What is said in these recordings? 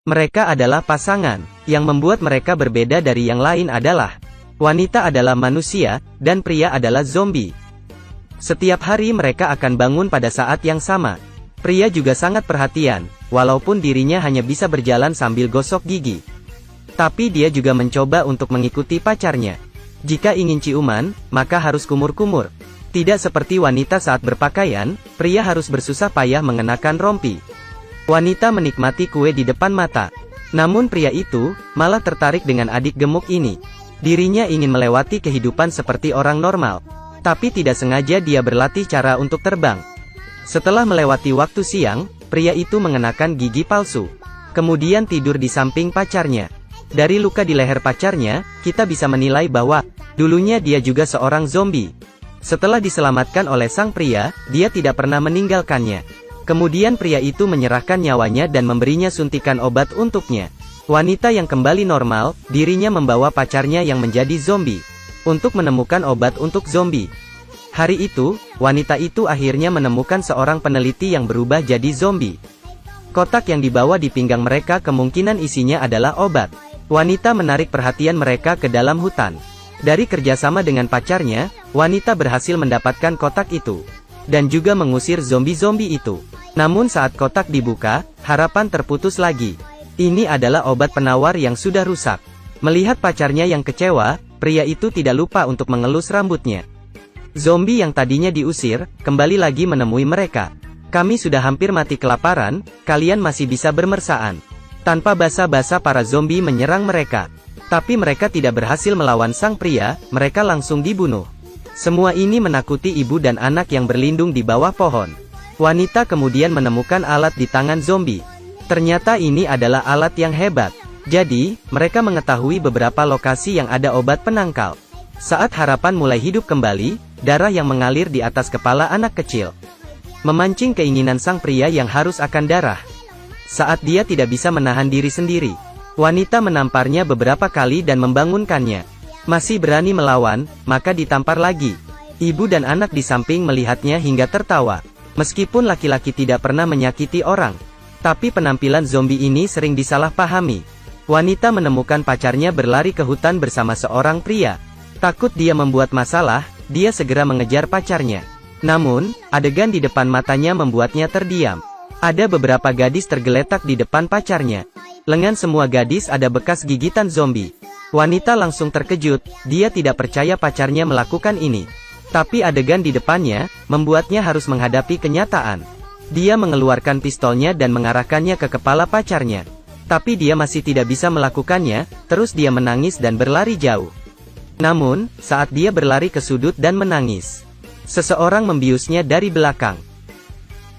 Mereka adalah pasangan. Yang membuat mereka berbeda dari yang lain adalah, wanita adalah manusia, dan pria adalah zombie. Setiap hari mereka akan bangun pada saat yang sama. Pria juga sangat perhatian, walaupun dirinya hanya bisa berjalan sambil gosok gigi. Tapi dia juga mencoba untuk mengikuti pacarnya. Jika ingin ciuman, maka harus kumur-kumur. Tidak seperti wanita saat berpakaian, pria harus bersusah payah mengenakan rompi. Wanita menikmati kue di depan mata. Namun pria itu, malah tertarik dengan adik gemuk ini. Dirinya ingin melewati kehidupan seperti orang normal. Tapi tidak sengaja dia berlatih cara untuk terbang. Setelah melewati waktu siang, pria itu mengenakan gigi palsu. Kemudian tidur di samping pacarnya. Dari luka di leher pacarnya, kita bisa menilai bahwa, dulunya dia juga seorang zombie. Setelah diselamatkan oleh sang pria, dia tidak pernah meninggalkannya. Kemudian pria itu menyerahkan nyawanya dan memberinya suntikan obat untuknya. Wanita yang kembali normal, dirinya membawa pacarnya yang menjadi zombie untuk menemukan obat untuk zombie. Hari itu, wanita itu akhirnya menemukan seorang peneliti yang berubah jadi zombie. Kotak yang dibawa di pinggang mereka kemungkinan isinya adalah obat. Wanita menarik perhatian mereka ke dalam hutan. Dari kerjasama dengan pacarnya, wanita berhasil mendapatkan kotak itu. Dan juga mengusir zombie-zombie itu. Namun saat kotak dibuka, harapan terputus lagi. Ini adalah obat penawar yang sudah rusak. Melihat pacarnya yang kecewa, pria itu tidak lupa untuk mengelus rambutnya. Zombie yang tadinya diusir, kembali lagi menemui mereka. Kami sudah hampir mati kelaparan, kalian masih bisa bermesraan. Tanpa basa-basa para zombie menyerang mereka. Tapi mereka tidak berhasil melawan sang pria, mereka langsung dibunuh. Semua ini menakuti ibu dan anak yang berlindung di bawah pohon. Wanita kemudian menemukan alat di tangan zombie. Ternyata ini adalah alat yang hebat. Jadi, mereka mengetahui beberapa lokasi yang ada obat penangkal. Saat harapan mulai hidup kembali, darah yang mengalir di atas kepala anak kecil memancing keinginan sang pria yang harus akan darah. Saat dia tidak bisa menahan diri sendiri, wanita menamparnya beberapa kali dan membangunkannya. Masih berani melawan, maka ditampar lagi. Ibu dan anak di samping melihatnya hingga tertawa. Meskipun laki-laki tidak pernah menyakiti orang, tapi penampilan zombie ini sering disalahpahami. Wanita menemukan pacarnya berlari ke hutan bersama seorang pria. Takut dia membuat masalah, dia segera mengejar pacarnya. Namun, adegan di depan matanya membuatnya terdiam. Ada beberapa gadis tergeletak di depan pacarnya. Lengan semua gadis ada bekas gigitan zombie. Wanita langsung terkejut, dia tidak percaya pacarnya melakukan ini. Tapi adegan di depannya, membuatnya harus menghadapi kenyataan. Dia mengeluarkan pistolnya dan mengarahkannya ke kepala pacarnya. Tapi dia masih tidak bisa melakukannya, terus dia menangis dan berlari jauh. Namun, saat dia berlari ke sudut dan menangis, seseorang membiusnya dari belakang.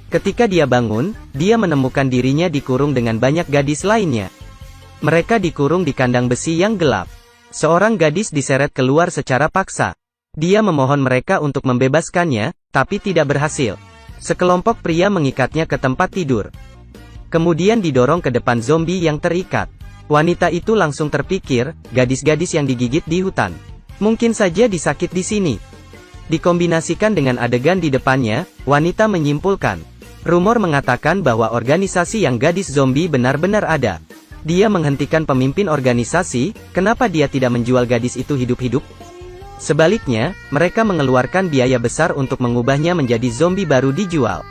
Ketika dia bangun, dia menemukan dirinya dikurung dengan banyak gadis lainnya. Mereka dikurung di kandang besi yang gelap. Seorang gadis diseret keluar secara paksa. Dia memohon mereka untuk membebaskannya, tapi tidak berhasil. Sekelompok pria mengikatnya ke tempat tidur. Kemudian didorong ke depan zombie yang terikat. Wanita itu langsung terpikir, gadis-gadis yang digigit di hutan mungkin saja disakit di sini. Dikombinasikan dengan adegan di depannya, wanita menyimpulkan. Rumor mengatakan bahwa organisasi yang gadis zombie benar-benar ada. Dia menghentikan pemimpin organisasi, kenapa dia tidak menjual gadis itu hidup-hidup? Sebaliknya, mereka mengeluarkan biaya besar untuk mengubahnya menjadi zombie baru dijual.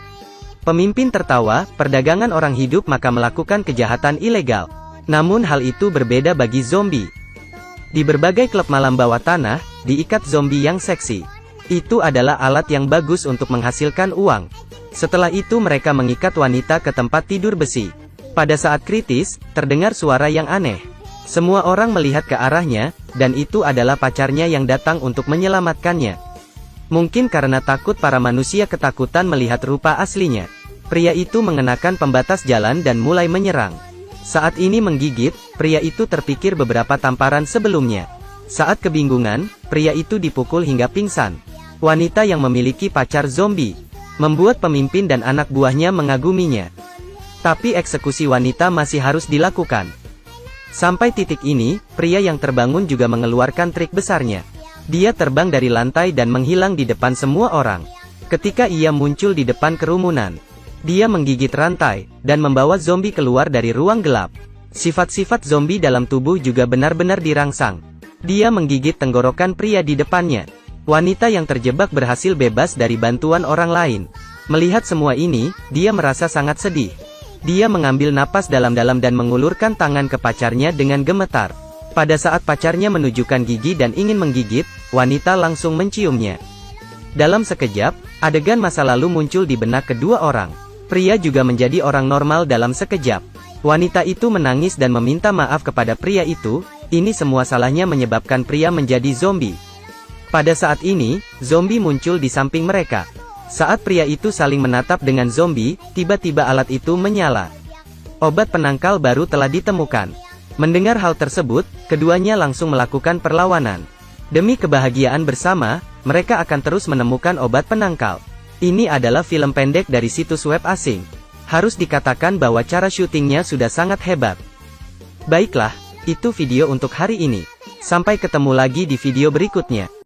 Pemimpin tertawa, perdagangan orang hidup maka melakukan kejahatan ilegal. Namun hal itu berbeda bagi zombie. Di berbagai klub malam bawah tanah, diikat zombie yang seksi. Itu adalah alat yang bagus untuk menghasilkan uang. Setelah itu mereka mengikat wanita ke tempat tidur besi. Pada saat kritis, terdengar suara yang aneh. Semua orang melihat ke arahnya, dan itu adalah pacarnya yang datang untuk menyelamatkannya. Mungkin karena takut para manusia ketakutan melihat rupa aslinya. Pria itu mengenakan pembatas jalan dan mulai menyerang. Saat ini menggigit, pria itu terpikir beberapa tamparan sebelumnya. Saat kebingungan, pria itu dipukul hingga pingsan. Wanita yang memiliki pacar zombie membuat pemimpin dan anak buahnya mengaguminya. Tapi eksekusi wanita masih harus dilakukan. Sampai titik ini, pria yang terbangun juga mengeluarkan trik besarnya. Dia terbang dari lantai dan menghilang di depan semua orang. Ketika ia muncul di depan kerumunan, dia menggigit rantai, dan membawa zombie keluar dari ruang gelap. Sifat-sifat zombie dalam tubuh juga benar-benar dirangsang. Dia menggigit tenggorokan pria di depannya. Wanita yang terjebak berhasil bebas dari bantuan orang lain. Melihat semua ini, dia merasa sangat sedih. Dia mengambil napas dalam-dalam dan mengulurkan tangan ke pacarnya dengan gemetar. Pada saat pacarnya menunjukkan gigi dan ingin menggigit, wanita langsung menciumnya. Dalam sekejap, adegan masa lalu muncul di benak kedua orang. Pria juga menjadi orang normal dalam sekejap. Wanita itu menangis dan meminta maaf kepada pria itu. Ini semua salahnya menyebabkan pria menjadi zombie. Pada saat ini, zombie muncul di samping mereka. Saat pria itu saling menatap dengan zombie, tiba-tiba alat itu menyala. Obat penangkal baru telah ditemukan. Mendengar hal tersebut, keduanya langsung melakukan perlawanan. Demi kebahagiaan bersama, mereka akan terus menemukan obat penangkal. Ini adalah film pendek dari situs web asing. Harus dikatakan bahwa cara syutingnya sudah sangat hebat. Baiklah, itu video untuk hari ini. Sampai ketemu lagi di video berikutnya.